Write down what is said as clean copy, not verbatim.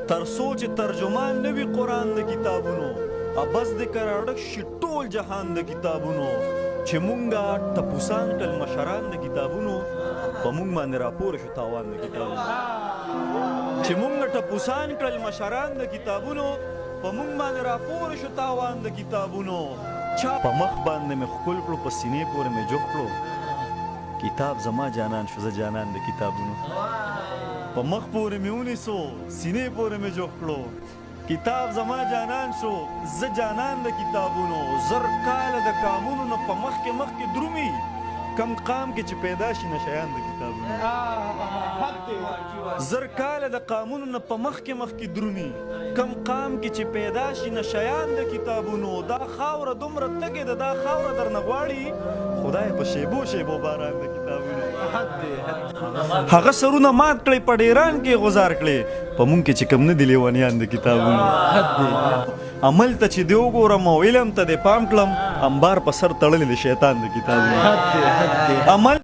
تر سوچ ترجمان نوی قرآن د کتابونو ابس د کراړک شي ټول جهان د کتابونو چې مونږه ټپوسان کل مشران د کتابونو په مونږ باندې راپور شو تاوان د کتابونو چې مونږ ټپوسان کل مشران د کتابونو په مونږ باندې راپور شو تاوان د کتابونو چا په مخ باندې مې ښکل کړو په سینې پورې مې جوخ کړو کتاب زما جانان شو زه جانان د کتابونو په مخ پورې مې ونیسو سینې پورې مې جوخ کړو کتاب زما جانان شو زه جانان د کتابونو زر کاله د کامونو نه په مخکې درومي کم قام کې چې پیدا شي نشیان د کتابونو زر کاله د قامونو نه په مخکې درومي کم قام کې چې پیدا شي نشیان د کتابونو دا خاوره دومره تږې ده دا خاوره درنه غواړي خدای په شیبو شیبو باران د کتابونو هغه سرونه مات کړی په ډیران کې غزار کړی په مونږ کې چې کم نه دي لیونیان د کتابونو عمل ته چې دی وګورم او علم ته دې پام کړم انبار په سر تړلی د شیطان د کتابونو عمل